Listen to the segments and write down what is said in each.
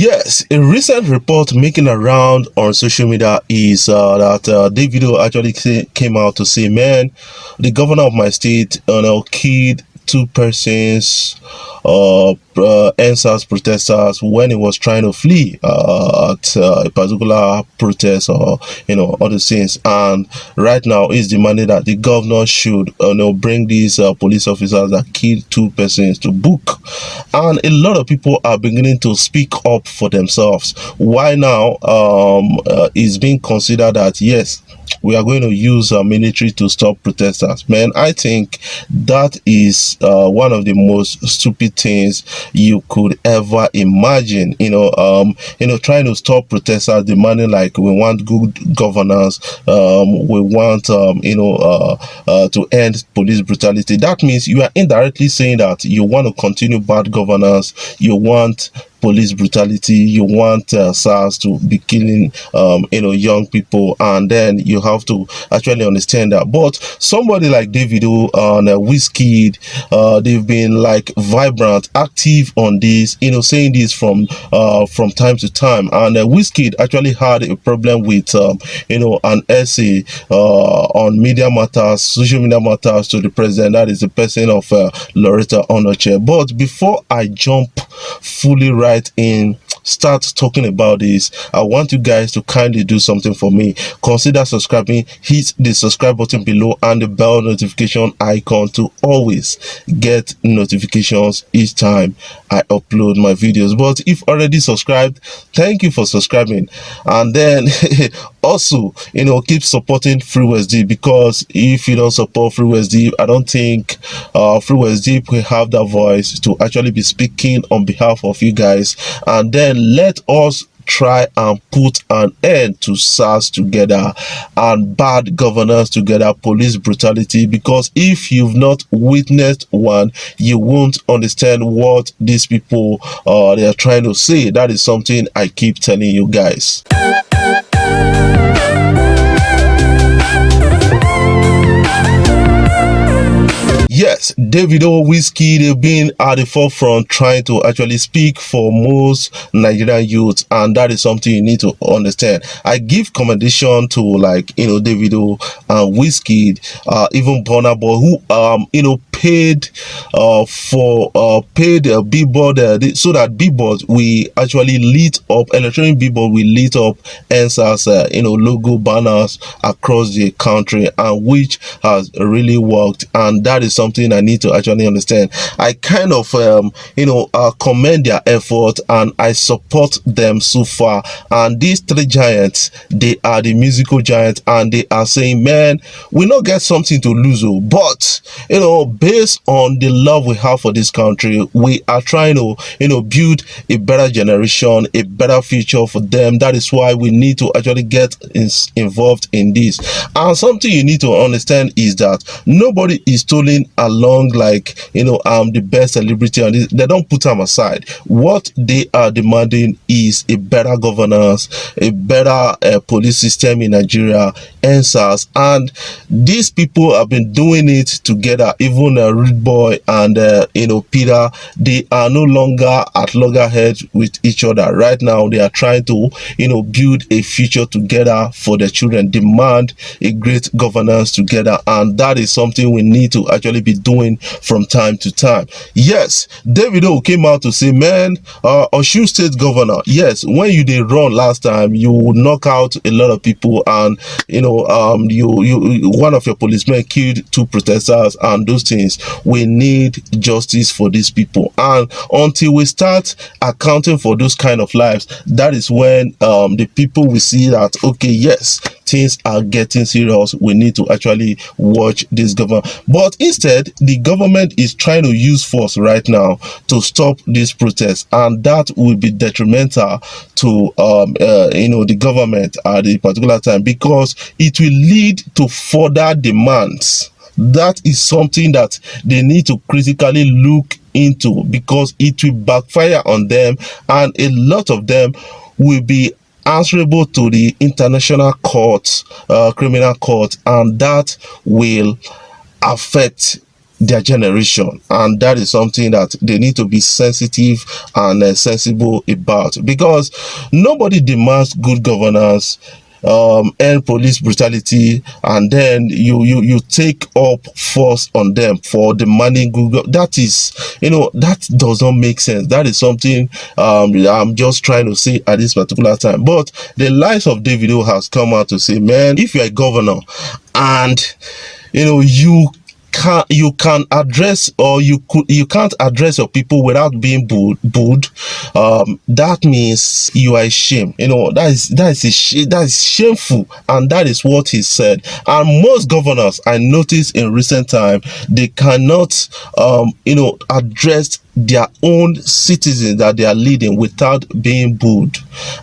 Yes, a recent report making around on social media is that Davido actually came out to say, man, the governor of my state killed two persons, SARS protesters when he was trying to flee at a particular protest, or all the things. And right now he's demanding that the governor should bring these police officers that killed two persons to book. And a lot of people are beginning to speak up for themselves. Why now it's being considered that yes, we are going to use military to stop protesters. Man, I think that is one of the most stupid things you could ever imagine. Trying to stop protesters, demanding like we want good governance, we want to end police brutality. That means you are indirectly saying that you want to continue bad governance, you want police brutality, you want SARS to be killing young people, and then you have to actually understand that. But somebody like Davido and Wizkid, they've been like vibrant, active on this, saying this from time to time. And Wizkid actually had a problem with an essay on media matters, social media matters, to the president. That is the person of Loretta Onoche. But before I jump fully right in, start talking about this, I want you guys to kindly do something for me. Consider subscribing, hit the subscribe button below and the bell notification icon to always get notifications each time I upload my videos. But if already subscribed, thank you for subscribing. And then also keep supporting FreeWSD, because if you don't support FreeWSD, I don't think FreeWSD will have that voice to actually be speaking on behalf of you guys. And then let us try and put an end to SARS together and bad governance together, police brutality, because if you've not witnessed one, you won't understand what these people they are trying to say. That is something I keep telling you guys. Yes, Davido, Wizkid, they've been at the forefront trying to actually speak for most Nigerian youths, and that is something you need to understand. I give commendation to Davido and Wizkid, even Burna Boy, who paid a billboard so that billboard we actually lit up, electronic billboard we lit up NSAS logo banners across the country, and which has really worked. And that is something I need to actually understand. I kind of commend their effort and I support them so far. And these three giants, they are the musical giants, and they are saying, man, we not get something to lose, but based on the love we have for this country, we are trying to build a better generation, a better future for them. That is why we need to actually get involved in this. And something you need to understand is that nobody is tolling along like I'm the best celebrity, and they don't put them aside. What they are demanding is a better governance, a better police system in Nigeria, NSAS, and these people have been doing it together. Even Rude Boy and Peter, they are no longer at loggerheads with each other. Right now they are trying to build a future together for their children, demand a great governance together, and that is something we need to actually be doing from time to time. Yes, Davido came out to say, man, Osun State governor, yes, when you did run last time, you would knock out a lot of people, and one of your policemen killed two protesters and those things. We need justice for these people, and until we start accounting for those kind of lives, that is when the people will see that, okay, yes, things are getting serious. We need to actually watch this government. But instead, the government is trying to use force right now to stop this protest, and that will be detrimental to the government at a particular time, because it will lead to further demands. That is something that they need to critically look into, because it will backfire on them, and a lot of them will be answerable to the international courts, criminal court, and that will affect their generation, and that is something that they need to be sensitive and sensible about, because nobody demands good governance, end police brutality, and then you take up force on them for demanding Google. That is, that does not make sense. That is something I'm just trying to say at this particular time. But the likes of Davido has come out to say, man, if you're a governor and you can address, or you can't address your people without being booed, that means you are ashamed. That is shameful, and that is what he said. And most governors, I noticed in recent time, they cannot address their own citizens that they are leading without being booed,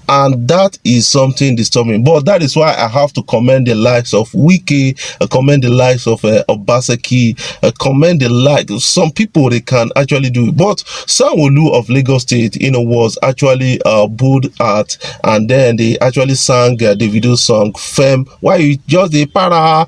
and that is something disturbing. But that is why I have to commend the likes of Wiki, commend the likes of Obaseki, commend the likes of some people. They can actually do it. But Sanwo-Olu of Lagos State, was actually booed at, and then they actually sang Davido song Fem. Why you just the para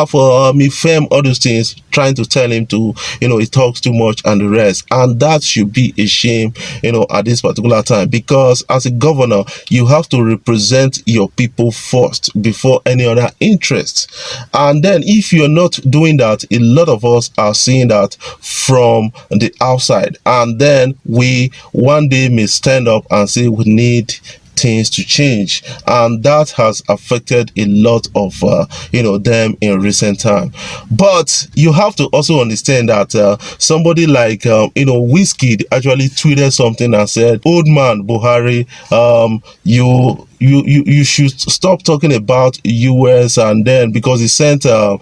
for me Fem, all those things, trying to tell him to, he talks too much and the rest. And that should be a shame, at this particular time, because as a governor, you have to represent your people first before any other interest. And then if you're not doing that, a lot of us are seeing that from the outside, and then we one day may stand up and say we need things to change, and that has affected a lot of them in recent time. But you have to also understand that somebody like Wizkid actually tweeted something and said, "Old man Buhari, you should stop talking about US," and then because he sent a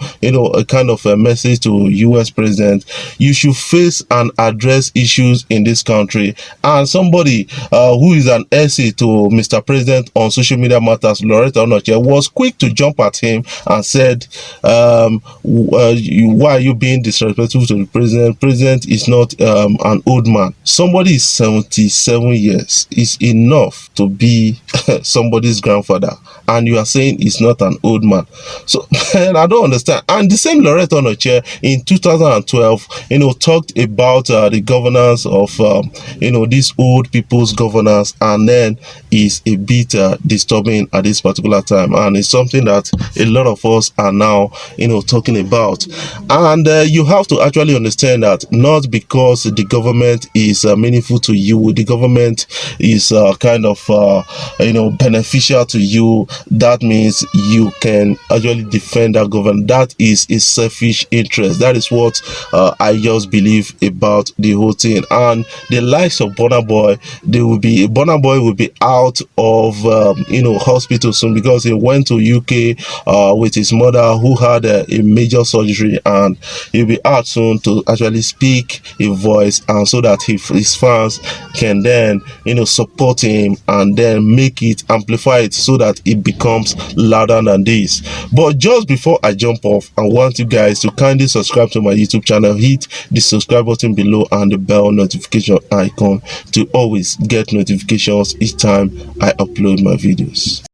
kind of a message to US president, you should face and address issues in this country. And somebody who is an essay to Mr. President on social media matters, Loretta Onoche, was quick to jump at him and said, why are you being disrespectful to the president? President is not an old man. Somebody is 77 years. It's enough to be somebody's grandfather, and you are saying he's not an old man. So man, I don't understand. And the same Loretta Onoche in 2012 talked about the governance of these old people's governance, and then is a bit disturbing at this particular time, and it's something that a lot of us are now talking about. And you have to actually understand that not because the government is meaningful to you, the government is kind of beneficial to you, that means you can actually defend that government. That is a selfish interest. That is what I just believe about the whole thing. And the likes of Burna Boy, Burna Boy will be out of hospital soon, because he went to UK with his mother, who had a major surgery, and he'll be out soon to actually speak a voice, and so that his fans can then support him and then make it, amplify it, so that it becomes louder than this. But just before I jump off, I want you guys to kindly subscribe to my YouTube channel, hit the subscribe button below and the bell notification icon to always get notifications each time I upload my videos.